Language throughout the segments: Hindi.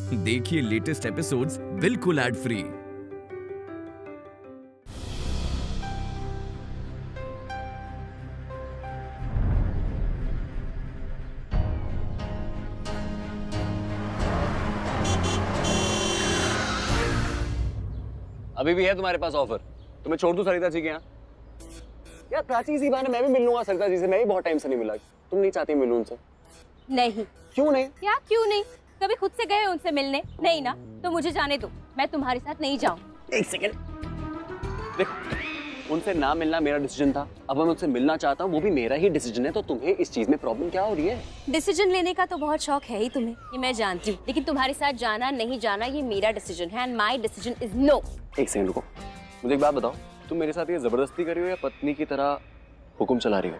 देखिए लेटेस्ट एपिसोड्स बिल्कुल एड फ्री। अभी भी है तुम्हारे पास ऑफर? तो मैं छोड़ दूं सरिता जी के यहाँ? यार प्राची, इसी बहाने मैं भी मिल लूंगा सरिता जी से। मैं भी बहुत टाइम से नहीं मिला। तुम नहीं चाहती मिलूं उनसे? नहीं। क्यों नहीं? क्या क्यों नहीं? कभी खुद से गए उनसे मिलने? नहीं ना, तो मुझे जाने दो, मैं तुम्हारे साथ नहीं जाऊं। एक सेकंड, देखो, उनसे ना मिलना मेरा डिसीजन था। अब मैं उनसे मिलना चाहता हूँ, वो भी मेरा ही डिसीजन है। तो तुम्हें इस चीज में प्रॉब्लम क्या हो रही है? डिसीजन लेने का तो बहुत शौक है ही तुम्हें, ये मैं जानती हूँ, लेकिन तुम्हारे साथ जाना नहीं जाना ये मेरा डिसीजन है, and my decision is no. एक सेकंड रुको, मुझे एक बात बताओ, तुम मेरे साथ ये जबरदस्ती कर रही हो या पत्नी की तरह हुक्म चला रही हो?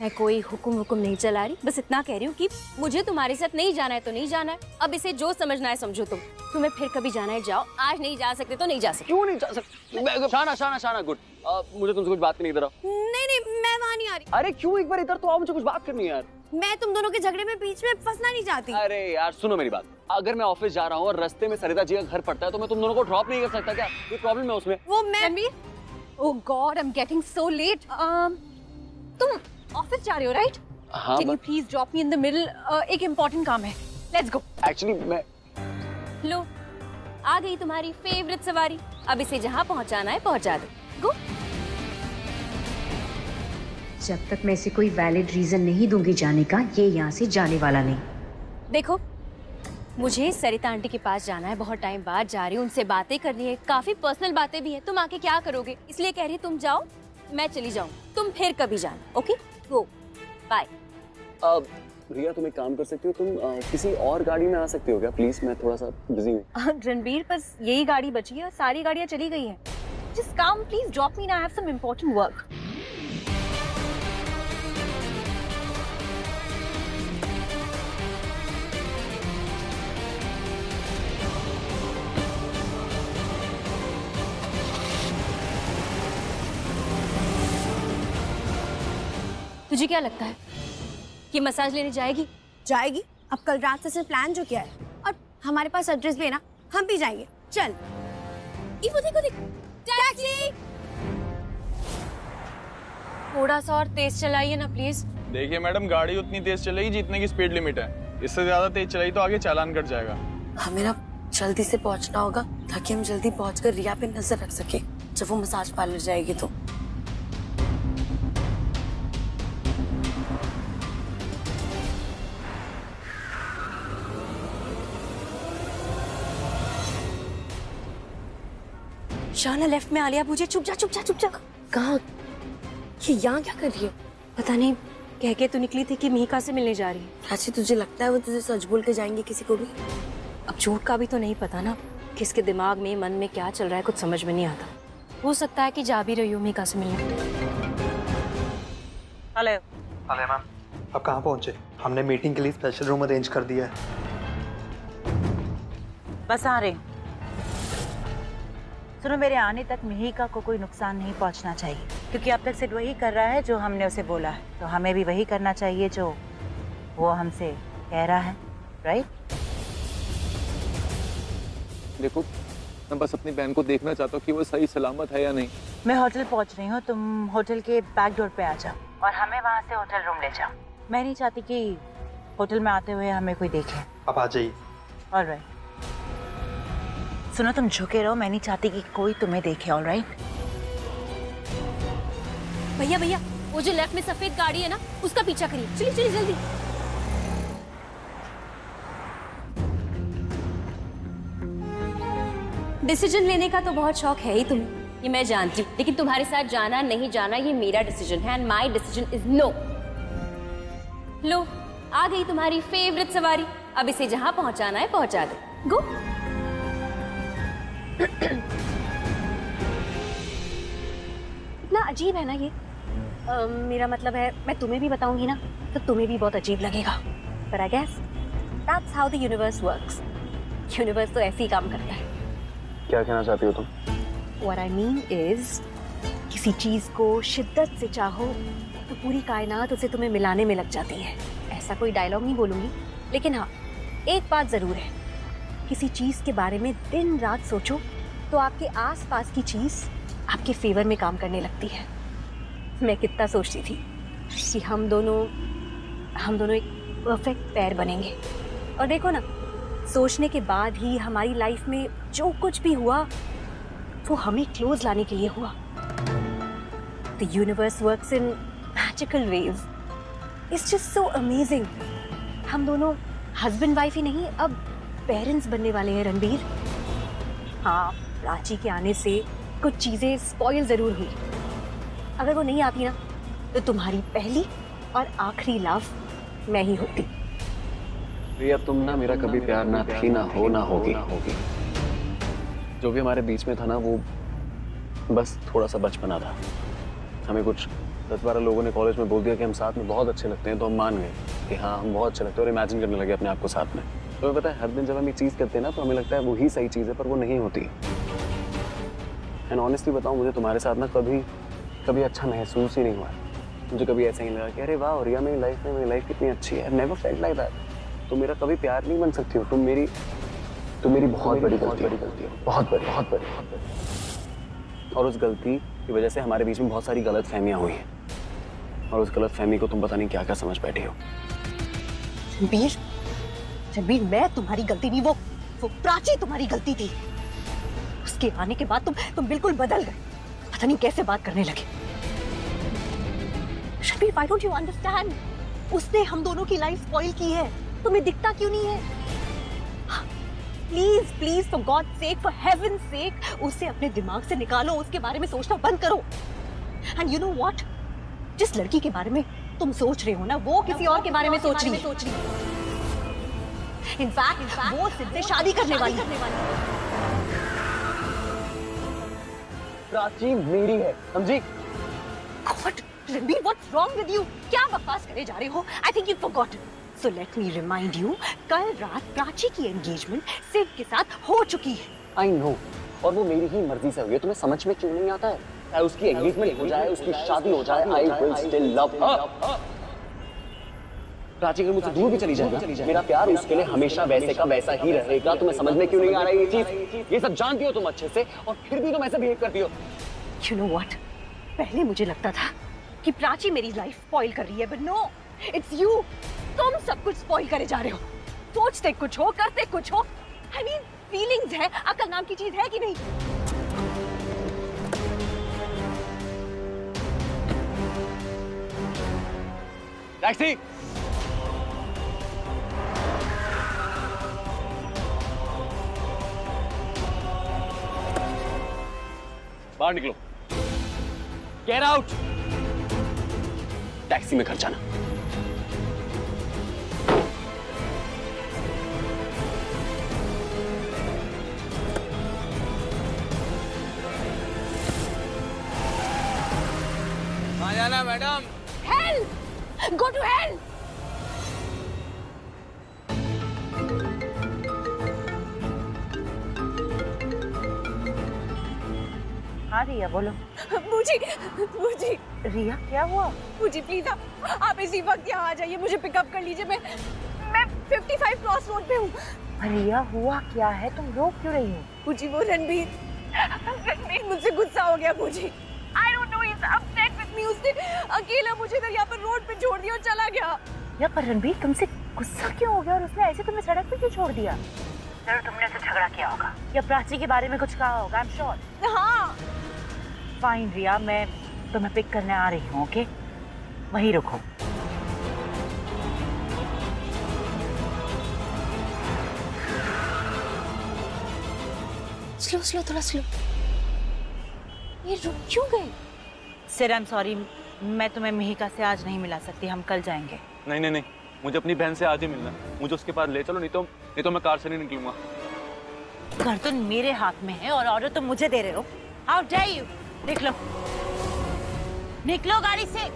मैं कोई हुक्म नहीं चला रही, बस इतना कह रही हूँ कि मुझे तुम्हारे साथ नहीं जाना है तो नहीं जाना है। अब इसे जो समझना है समझो। तुम्हें फिर कभी जाना है जाओ, आज नहीं जा सकते तो नहीं जा सकते। क्यों नहीं जा सकते? शाना गुड। मुझे तुमसे कुछ बात नहीं, इधर आओ। नहीं, मैं वहाँ नहीं आ रही। अरे क्यों, एक बार इधर तो आओ, मुझे कुछ बात करनी है यार। मैं तुम दोनों के झगड़े में बीच में फंसना नहीं चाहती। अरे यार सुनो मेरी बात, अगर मैं ऑफिस जा रहा हूँ और रास्ते में सरिता जी का घर पड़ता है तो मैं तुम दोनों को ड्रॉप नहीं कर सकता क्या? कोई प्रॉब्लम है उसमें? वो मैं oh God, I am getting so late. तुम ऑफिस जा रहे हो राइट? हाँ, can you please drop me in the middle? एक इम्पोर्टेंट काम है, लेट्स गो। एक्चुअली मैं लो, आ गई तुम्हारी फेवरेट सवारी। अब इसे जहाँ पहुँचाना है पहुँचा दो, गो। जब तक मैं इसे कोई वैलिड रीजन नहीं दूंगी जाने का, ये यहाँ से जाने वाला नहीं। देखो, मुझे सरिता आंटी के पास जाना है, बहुत टाइम बाद जा रही हूँ, उनसे बातें करनी है, काफी पर्सनल बातें भी है। तुम आके क्या करोगे? इसलिए कह रही तुम जाओ, मैं चली जाऊँ, तुम फिर कभी जाना। ओके, गो, बाय। रिया, तुम एक काम कर सकती हो, तुम किसी और गाड़ी में आ सकती हो क्या प्लीज? मैं थोड़ा सा बिजी हूँ। रणबीर, बस यही गाड़ी बची है, सारी गाड़ियाँ चली गई हैं। Just come please, drop me, I have some important work. तुझे क्या लगता है कि मसाज लेने जाएगी? जाएगी। अब कल रात से सिर्फ प्लान जो किया है, और हमारे पास एड्रेस भी है ना, हम भी जाएंगे। चल। देखो, टैक्सी! थोड़ा सा और तेज चलाइए ना प्लीज। देखिए मैडम, गाड़ी उतनी तेज चलेगी जितने की स्पीड लिमिट है। इससे ज्यादा तेज चलाई तो आगे चालान कट जाएगा। हमें ना जल्दी से पहुंचना होगा ताकि हम जल्दी पहुंचकर रिया पे नजर रख सके जब वो मसाज पार्लर जाएगी तो। शाना लेफ्ट में, आलिया पूछे चुप जा। कहाँ? ये यहाँ क्या कर रही है? पता नहीं, कह के तो निकली थी कि मिहिका से मिलने जा रही है। प्राची, तुझे लगता है वो तुझे सच बोल के जाएंगे किसी को भी? अब झूठ का भी तो नहीं पता ना, किसके दिमाग में मन में क्या चल रहा है, कुछ समझ में नहीं आता। हो सकता है कि जा भी रही हो मिहिका से मिलने। हेलो मैम, आप कहाँ पहुँचे? हमने मीटिंग के लिए स्पेशल रूम अरेंज कर दिया है। बस आ रहे। सुनो, मेरे आने तक मिहिका को कोई नुकसान नहीं पहुंचना चाहिए, क्योंकि अब तक सिर्फ वही कर रहा है जो हमने उसे बोला है, तो हमें भी वही करना चाहिए जो वो हमसे कह रहा है, राइट? देखो, मैं बस अपनी बहन को देखना चाहता हूँ कि वो सही सलामत है या नहीं। मैं होटल पहुंच रही हूँ, तुम होटल के बैक डोर पे आ जाओ और हमें वहाँ से होटल रूम ले जाओ। मैं नहीं चाहती कि होटल में आते हुए हमें कोई देखे। आप आ जाइए। ऑलराइट। सुनो, तुम झुके रहो, मैं नहीं चाहती कि कोई तुम्हें देखे। ऑलराइट? भैया, वो जो लेफ्ट में सफेद गाड़ी है ना, उसका पीछा करिए। चलिए जल्दी। डिसीजन लेने का तो बहुत शौक है ही तुम्हें, ये मैं जानती हूँ, लेकिन तुम्हारे साथ जाना नहीं जाना ये मेरा डिसीजन है, and my decision is no. लो, आ गई तुम्हारी फेवरेट सवारी। अब इसे जहाँ पहुँचाना है पहुँचा दो, गो। इतना अजीब है ना ये। मेरा मतलब है, मैं तुम्हें भी बताऊंगी ना तो तुम्हें भी बहुत अजीब लगेगा। पर I guess that's how the universe works. Universe तो ऐसे ही काम करता है। क्या कहना चाहती हो तुम? What I mean is, किसी चीज को शिद्दत से चाहो तो पूरी कायनात उसे तुम्हें मिलाने में लग जाती है। ऐसा कोई डायलॉग नहीं बोलूंगी, लेकिन हाँ, एक बात जरूर है, किसी चीज के बारे में दिन रात सोचो तो आपके आसपास की चीज आपके फेवर में काम करने लगती है। मैं कितना सोचती थी कि हम दोनों एक परफेक्ट पेयर बनेंगे, और देखो ना, सोचने के बाद ही हमारी लाइफ में जो कुछ भी हुआ वो हमें क्लोज लाने के लिए हुआ। The universe works in magical ways. It's just so amazing. हम दोनों हस्बैंड वाइफ ही नहीं, अब पेरेंट्स बनने वाले हैं रणबीर। हाँ, प्राची के आने से कुछ चीजें स्पॉइल जरूर हुई। अगर वो नहीं आती ना तो तुम्हारी पहली और आखिरी लव मैं ही होती। प्रिया, तुम ना मेरा कभी प्यार ना थी, ना हो, ना होगी। जो भी हमारे बीच में था ना, वो बस थोड़ा सा बचपना था। हमें कुछ 10-12 लोगों ने कॉलेज में बोल दिया कि हम साथ में बहुत अच्छे लगते हैं, तो हम मान गए कि हाँ हम बहुत अच्छे लगते हैं और इमेजिन करने लगे अपने आप को साथ में। तो हमें पता है, हर दिन जब हम एक चीज़ करते हैं ना तो हमें लगता है वही सही चीज़ है, पर वो नहीं होती। एंड ऑनेस्टली बताऊँ, मुझे तुम्हारे साथ ना कभी अच्छा महसूस ही नहीं हुआ। मुझे कभी ऐसा ही लगा कि अरे वाह रिया, मेरी लाइफ कितनी अच्छी है। Never felt like that. तुम मेरा कभी प्यार नहीं बन सकती हो। तुम मेरी बहुत बड़ी गलती हो, बहुत बड़ी। और उस गलती की वजह से हमारे बीच में बहुत सारी गलत फहमियाँ हुई हैं, और उस गलत फहमी को तुम पता नहीं क्या क्या समझ बैठे हो। रणबीर, मैं तुम्हारी गलती नहीं, वो प्राची तुम्हारी गलती थी। उसके आने के बाद तुम बिल्कुल बदल गए। पता नहीं कैसे बात करने लगे। Ranbir, why don't you understand? उसने हम दोनों की लाइफ स्पॉइल की है। तुम्हें दिखता क्यों नहीं है? Please for God sake, for heaven सेक, उसे अपने दिमाग से निकालो। उसके बारे में सोचना बंद करो। एंड यू नो व्हाट, जिस लड़की के बारे में तुम सोच रहे हो ना, वो किसी और के बारे में सोच रही है। इनफैक्ट वो सिर्फ शादी करने वाली है। प्राची मेरी है, समझी? What? Ranbir, what's wrong with you? क्या बकवास करे जा रहे हो? I think you've forgotten. So let me remind you, कल रात प्राची की एंगेजमेंट सिव के साथ हो चुकी है। I know, और वो मेरी ही मर्जी से हुई है। तुम्हें समझ में क्यों नहीं आता है? चाहे उसकी एंगेजमेंट हो जाए, उसकी शादी हो जाए, I will still love her. Prachi अगर मुझसे दूर भी चली जाएगी, मेरा प्यार उसके लिए हमेशा वैसे का वैसा ही रहेगा। तुम्हें समझ में क्यों नहीं आ रहा है ये चीज? ये सब जानती हो तुम अच्छे से, और फिर भी तुम ऐसे बिहेव करती हो। You know what? पहले मुझे लगता था कि प्राची मेरी लाइफ स्पॉइल कर रही है, but no, it's you. तुम सब कुछ स्पॉइल करे जा रहे हो। सोचते कुछ हो, करते कुछ हो। I mean, feelings है, अकल नाम की चीज है कि नहीं? टैक्सी! बाहर निकलो। Get out! टैक्सी में घर जाना। कहाँ जाना madam? Hell! Go to hell! हाँ रिया, बोलो। मुझे रिया, क्या हुआ? मुझे प्लीज आप इसी वक्त यहाँ आ जाइए, मुझे पिकअप कर लीजिए। मैं 55 क्रॉस रोड पे हूँ। रिया, हुआ क्या है? तुम रो क्यों रही हो? मुझे वो रणबीर मुझसे गुस्सा हो गया। मुझे I don't know, he's upset with me. उसने अकेला मुझे इधर यहाँ पर रोड पे छोड़ दिया और चला गया। या पर रणबीर, तुमसे गुस्सा क्यों हो गया, और उसने ऐसे तुम्हें सड़क पे क्यों छोड़ दिया? जरूर तुमने उससे झगड़ा किया होगा, या प्राची के बारे में कुछ कहा होगा। I'm sure. हाँ। फाइन रिया, मैं तुम्हें पिक करने आ रही हूँ। ओके, वहीं रुको। स्लो, थोड़ा स्लो। ये रुक क्यों गए? सर, आई एम सॉरी, मैं तुम्हें मिहिका से आज नहीं मिला सकती, हम कल जाएंगे। नहीं, मुझे अपनी बहन से आज ही मिलना। मुझे उसके पास ले चलो, नहीं तो मैं कार से नहीं निकलूंगा। घर तो मेरे हाथ में है और ऑर्डर तो मुझे दे रहे हो। How dare you! निकलो गाड़ी से।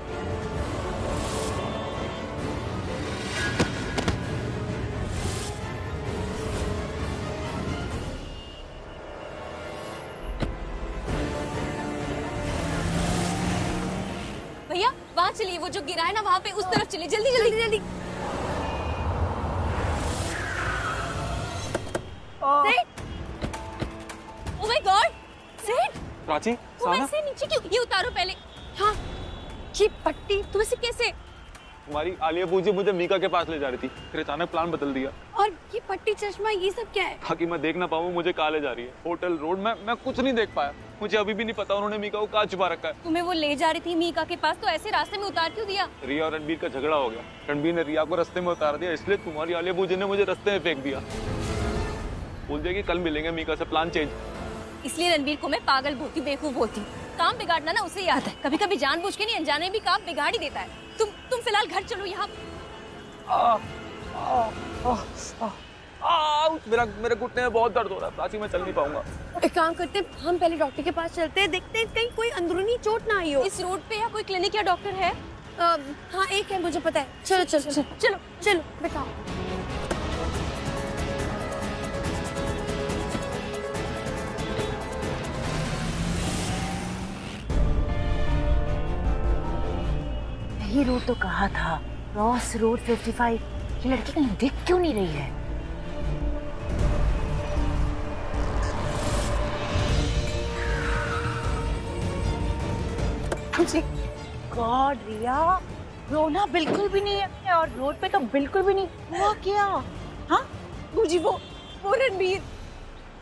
भैया वहाँ चलिए, वो जो गिरा है ना वहाँ पे, उस तरफ चलिए। जल्दी। ओह माय गॉड सेठ, प्राची, तुम ऐसे नीचे क्यों? ये उतारो पहले। हाँ, ये पट्टी तुम ऐसे कैसे? तुम्हारी आलिया पूजी मुझे मीका के पास ले जा रही थी, फिर अचानक प्लान बदल दिया। और ये पट्टी, चश्मा, ये सब क्या है? ताकि मैं देख ना पाऊँ मुझे कहाँ ले जा रही है। होटल, रोड, मैं कुछ नहीं देख पाया। मुझे अभी भी नहीं पता उन्होंने मीका को कहाँ छुपा रखा है। तुम्हें वो ले जा रही थी मीका के पास, तो ऐसे रास्ते में उतार क्यों दिया? रिया और रणबीर का झगड़ा हो गया। रणबीर ने रिया को रास्ते में उतार दिया, इसलिए तुम्हारी आलिया पूजी ने मुझे रास्ते में फेंक दिया। बोल दिया कि कल मिलेंगे मीका से, प्लान चेंज। इसलिए रणबीर को मैं पागल बोलती हूँ, बेवकूफ बोलती हूँ। काम बिगाड़ना ना उसे याद है, कभी कभी जानबूझ के नहीं, अनजाने भी काम बिगाड़ ही देता है। तुम फिलहाल घर चलो। यहाँ मेरे घुटने में बहुत दर्द हो रहा है प्राची, मैं चल नहीं पाऊंगा। एक काम करते हैं, हम पहले डॉक्टर के पास चलते हैं, देखते हैं कहीं कोई अंदरूनी चोट ना आई हो। इस रोड पे या कोई क्लिनिक या डॉक्टर है? हाँ एक है, मुझे पता है। चलो चलो चलो चलो चलो बताओ। यही रोड तो कहा था, क्रॉस रोड 55। ये लड़की कहीं दिख क्यों नहीं रही है? गॉड रिया, रोना बिल्कुल भी नहीं है और रोड पे तो बिल्कुल भी नहीं हुआ। क्या? हाँ बूजी, वो रणबीर,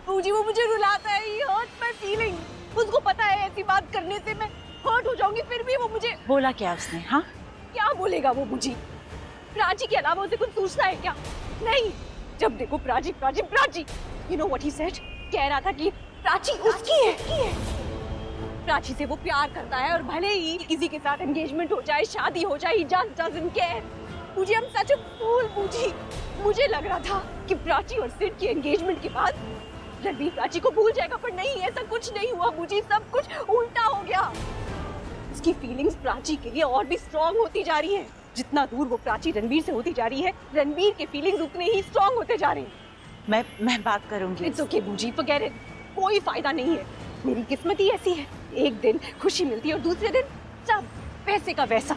बूजी वो मुझे रुलाता है। He hurts my feeling। उसको पता है ऐसी बात करने से मैं हर्ट हो जाऊंगी, फिर भी वो मुझे। बोला क्या उसने? हाँ क्या बोलेगा वो बूजी? प्राची के अलावा उसे कुछ सोचना है क्या? नहीं, जब देखो Prachi Prachi Prachi. You know what he said? कह रहा था कि प्राची उसकी है। प्राची से वो प्यार करता है और भले ही किसी के साथ एंगेजमेंट हो जाए, शादी हो जाए, he just doesn't care। मुझे हम सच फूल बूझी। मुझे लग रहा था कि प्राची और सिड की एंगेजमेंट के बाद रणबीर प्राची को भूल जाएगा, पर नहीं, ऐसा कुछ नहीं हुआ बूजी। सब कुछ उल्टा हो गया। उसकी फीलिंग्स प्राची के लिए और भी स्ट्रॉन्ग होती जा रही हैं। जितना दूर वो प्राची रणबीर से होती जा रही है, रणबीर के फीलिंग्स उतने ही स्ट्रॉन्ग होते जा रहे हैं। मैं बात करूंगी। इट्स ओके बूजी, फॉरगेट इट। कोई फायदा नहीं है। मेरी किस्मत ही ऐसी है, एक दिन खुशी मिलती है और दूसरे दिन सब पैसे का वैसा।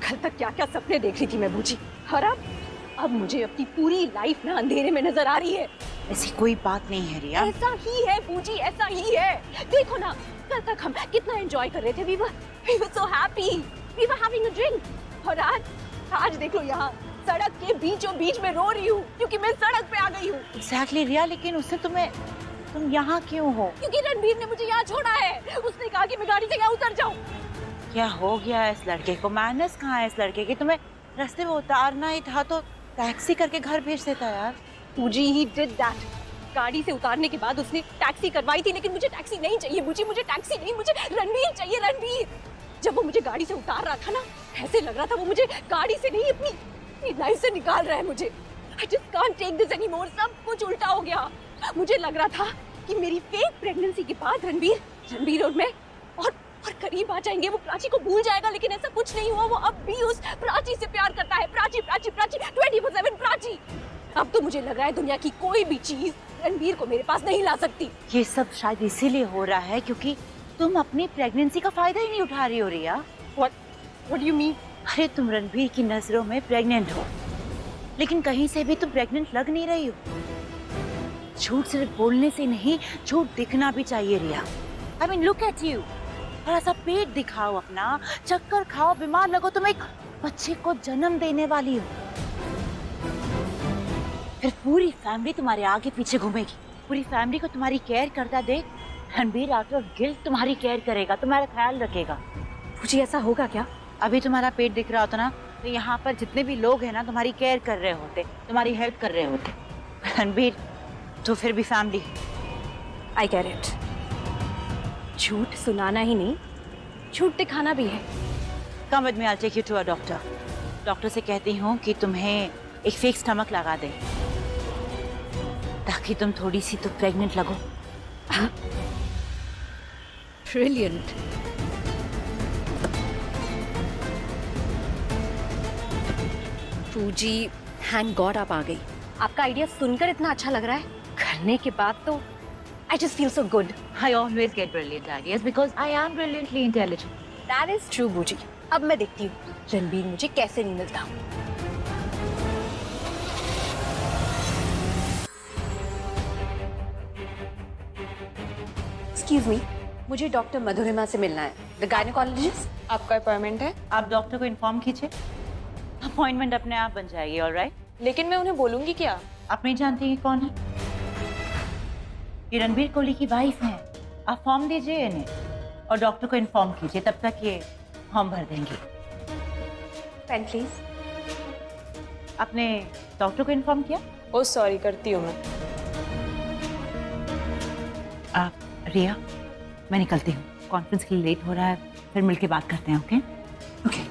कल तक क्या क्या सपने देख रही थी मैं बूजी, और अब मुझे अपनी पूरी लाइफ ना अंधेरे में नजर आ रही है। ऐसी कोई बात नहीं है रिया। ऐसा ही है बूजी, ऐसा ही है। देखो ना, कल तक हम कितना एंजॉय कर रहे थे। We were so happy, we were having a drink। और आज देख लो, यहाँ सड़क के बीचों बीच में रो रही हूँ क्योंकि मैं सड़क पे आ गई हूँ। Exactly रिया, लेकिन उससे तुम यहाँ क्यों हो? क्योंकि रणबीर ने मुझे यहाँ छोड़ा है। उसने कहा कि मैं गाड़ी से यहाँ उतर जाऊँ। क्या हो गया इस लड़के को? मैनर्स कहाँ है इस लड़के की? तुम्हें रास्ते में उतारना ही था तो टैक्सी करके घर भेज देता यार। बूजी, he did that। गाड़ी से उतारने के बाद उसने टैक्सी करवाई थी, लेकिन मुझे टैक्सी नहीं चाहिए बूजी, मुझे टैक्सी नहीं, मुझे रणबीर चाहिए, रणबीर। जब वो मुझे गाड़ी से उतार रहा था ना, ऐसे लग रहा था वो मुझे गाड़ी से नहीं अपनी लाइफ से निकाल रहा है। मुझे I just can't take this anymore। सब कुछ उल्टा हो गया। मुझे लग रहा था कि मेरी फेक प्रेगनेंसी के बाद रणबीर और मैं और करीब आ जाएंगे। वो प्राची को भूल जाएगा, लेकिन ऐसा कुछ नहीं हुआ। वो अब भी उस प्राची से प्यार करता है। प्राची प्राची प्राची 24/7 प्राची। अब तो मुझे लग रहा है दुनिया की कोई भी चीज रणबीर को मेरे पास नहीं ला सकती। ये सब शायद इसीलिए हो रहा है क्योंकि तुम अपनी प्रेगनेंसी का फायदा ही नहीं उठा रही हो रिया। What do you mean? अरे तुम रणबीर की नजरों में प्रेग्नेंट हो, लेकिन कहीं से भी तुम प्रेग्नेंट लग नहीं रही हो। झूठ सिर्फ बोलने से नहीं, झूठ दिखना भी चाहिए रिया। I mean, look at you। थोड़ा सा पेट दिखाओ अपना, चक्कर खाओ, बीमार लगो, तुम एक बच्चे को जन्म देने वाली हो। फिर पूरी फैमिली तुम्हारे आगे पीछे घूमेगी। पूरी फैमिली को तुम्हारी केयर करता देख रणबीर आउट ऑफ गिल्ट तुम्हारी केयर करेगा, तुम्हारा ख्याल रखेगा। मुझे ऐसा होगा क्या? अभी तुम्हारा पेट दिख रहा होता ना, तो यहाँ पर जितने भी लोग हैं ना तुम्हारी केयर कर रहे होते, तुम्हारी हेल्प कर रहे होते। रणबीर तो फिर भी फैमिली। I get it। झूठ सुनाना ही नहीं, झूठ दिखाना भी है। Come with me, I'll take you to a doctor। Doctor से कहती हूँ कि तुम्हें एक फेक स्टमक लगा दे ताकि तुम थोड़ी सी तो प्रेग्नेंट लगो। Brilliant। पूजी, थैंक गॉड आप आ गई। आपका आइडिया सुनकर इतना अच्छा लग रहा है, करने के बाद तो I just feel so good। I always get brilliant ideas because I am brilliantly intelligent। That is true बूजी। अब मैं देखती हूँ रणबीर मुझे कैसे नहीं मिलता। एक्सक्यूज मी, मुझे डॉक्टर मधुरिमा से मिलना है, द गायनेकोलॉजिस्ट। आपका अपॉइंटमेंट है? आप डॉक्टर को इन्फॉर्म कीजिए, अपॉइंटमेंट अपने आप बन जाएगी। ऑलराइट, लेकिन मैं उन्हें बोलूंगी क्या? आप नहीं जानती कि कौन है? ये रणबीर कोहली की वाइफ है। आप फॉर्म दीजिए इन्हें और डॉक्टर को इन्फॉर्म कीजिए, तब तक ये फॉर्म भर देंगे। Pen please. आपने डॉक्टर को इन्फॉर्म किया? ओ सॉरी, करती हूँ मैं। आप रिया, मैं निकलती हूँ, कॉन्फ्रेंस के लिए लेट हो रहा है, फिर मिलके बात करते हैं। Okay okay.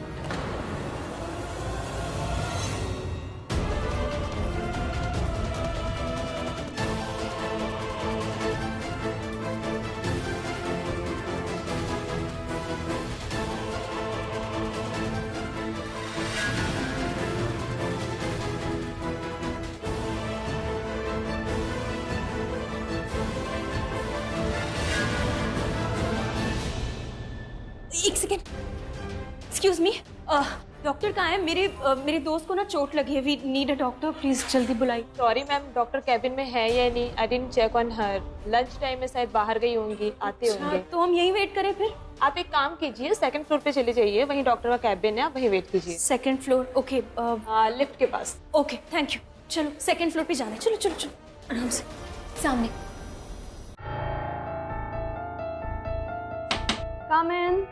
एक सेकेंड, एक्सक्यूज मी, डॉक्टर कहाँ है? मेरे दोस्त को ना चोट लगी है, we need a doctor, please जल्दी बुलाई। सॉरी मैम, डॉक्टर कैबिन में है या नहीं? I didn't check on her. Lunch time में शायद बाहर गई होंगी, आते होंगे। तो हम यहीं वेट करें फिर? आप एक काम कीजिए, सेकंड फ्लोर पे चले जाइए, वहीं डॉक्टर का कैबिन है, आप वहीं वेट कीजिए। Second floor, okay. लिफ्ट के पास। Okay, thank you. चलो सेकंड फ्लोर पे जाना है, चलो चलो चलो, आराम से, सामने। कम इन।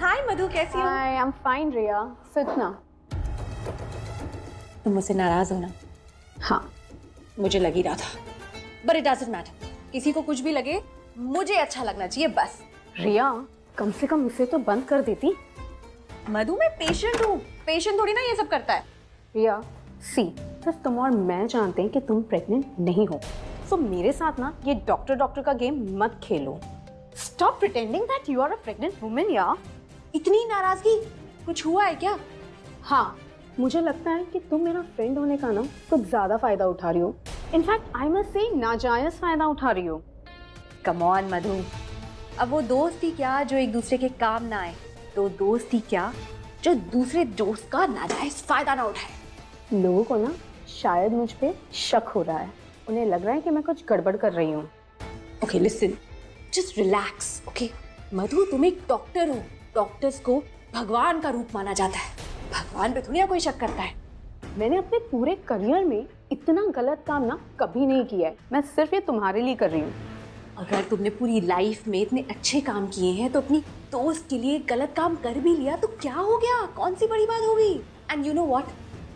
हाय मधु, कैसी हो? I am fine Riya, sit ना। तुम मुझसे नाराज हो ना? हाँ, मुझे लग ही रहा था, बट इट डजंट मैटर। किसी को कुछ भी लगे, मुझे अच्छा लगना चाहिए बस। रिया, कम से कम उसे तो बंद कर देती। मधु, मैं पेशेंट हूँ, पेशेंट थोड़ी ना ये सब करता है। रिया सी, सिर्फ तुम और मैं जानते हैं कि तुम प्रेग्नेंट नहीं हो, सो मेरे साथ ना ये डॉक्टर का गेम मत खेलो। Stop pretending that you are a pregnant woman यार। इतनी नाराजगी, कुछ हुआ है क्या? हाँ, मुझे लगता है कि तुम मेरा फ्रेंड होने का ना कुछ ज्यादा फायदा उठा रही हो। इनफैक्ट आई मस्ट से नाजायज फायदा उठा रही हो। कम ऑन मधु, अब वो दोस्त ही क्या जो एक दूसरे के काम ना आए, तो दोस्त ही क्या जो दूसरे दोस्त का नाजायज फायदा ना उठाए। लोगों को ना शायद मुझ पे शक हो रहा है, उन्हें लग रहा है कि मैं कुछ गड़बड़ कर रही हूँ। Okay listen, just relax. Okay Madhu, तुम एक डॉक्टर हो, डॉक्टर्स को भगवान का रूप माना जाता है, भगवान पे थोड़ी ना कोई शक करता है। मैंने अपने पूरे करियर में इतना गलत काम ना कभी नहीं किया है, मैं सिर्फ ये तुम्हारे लिए कर रही हूँ। अगर तुमने पूरी लाइफ में इतने अच्छे काम किए हैं तो अपनी दोस्त के लिए गलत काम कर भी लिया तो क्या हो गया, कौन सी बड़ी बात होगी? एंड यू नो व्हाट,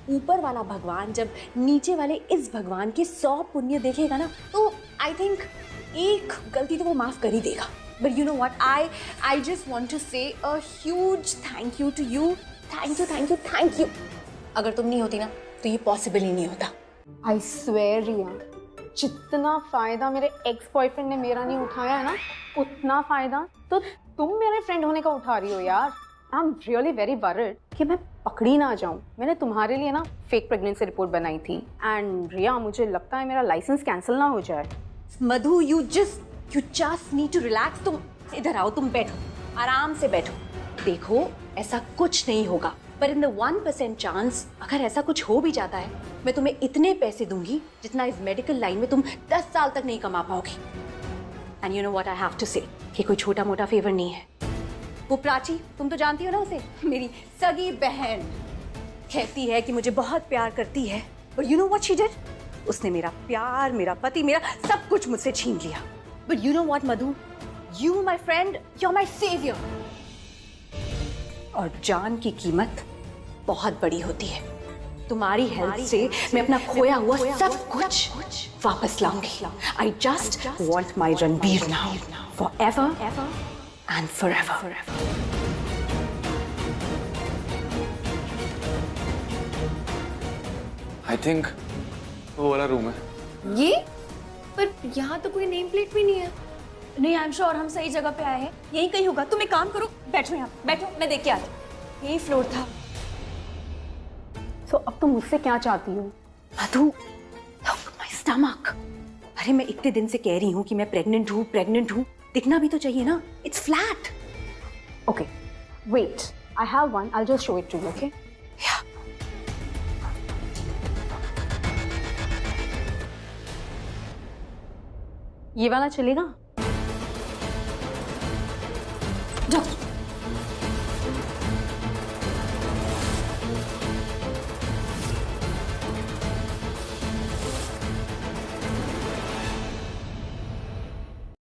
ऊपर वाला भगवान जब नीचे वाले इस भगवान के 100 पुण्य देखेगा ना, तो आई थिंक एक गलती तो वो माफ कर ही देगा। But you know what, I just want to say a huge thank you to you. Thank you thank you thank you. अगर तुम नहीं होती ना तो ये पॉसिबल ही नहीं होता। आई स्वेयर रिया, जितना फायदा मेरे एक्स बॉयफ्रेंड ने मेरा नहीं उठाया है ना, उतना फायदा तो तुम मेरे फ्रेंड होने का उठा रही हो यार। I am really very worried कि मैं पकड़ी ना जाऊं। मैंने तुम्हारे लिए ना फेक प्रेगनेंसी रिपोर्ट बनाई थी एंड रिया मुझे लगता है मेरा लाइसेंस कैंसिल ना हो जाए। Madhu, you just need to relax. तुम इधर आओ, तुम बैठो, आराम से बैठो। देखो ऐसा कुछ नहीं होगा, पर इन द 1% चांस अगर ऐसा कुछ हो भी जाता है, मैं तुम्हें इतने पैसे दूंगी जितना इस मेडिकल लाइन में तुम 10 साल तक नहीं कमा पाओगी। And you know what I have to say, कि कोई छोटा मोटा फेवर नहीं है। वो प्राची, तुम तो जानती हो ना उसे, मेरी सगी बहन, कहती है कि मुझे बहुत प्यार करती है, but you know what she did? उसने मेरा प्यार, मेरा पति, मेरा सब कुछ मुझसे छीन लिया। But you know what Madhu, you my friend, you are my saviour. और जान की कीमत बहुत बड़ी होती है। तुम्हारी हेल्प से मैं अपना खोया हुआ सब कुछ वापस लाऊंगी। I just want my Ranbir now, forever and forever. I think वो वाला रूम है। ये? पर यहाँ तो कोई नेम प्लेट भी नहीं है। नहीं, आई एम श्योर हम सही जगह पे आए हैं, यही कहीं होगा। तुम एक काम करो, बैठो यहाँ, बैठो, मैं देख के आती हूँ। यही फ्लोर था। So, अब तुम मुझसे क्या चाहती हो? मधु, look my stomach। अरे मैं इतने दिन से कह रही हूँ कि मैं प्रेग्नेंट हूँ, दिखना भी तो चाहिए ना। It's flat। Okay, wait, I have one, I'll just show it to you, okay? Yeah। ये वाला चलेगा? जाओ।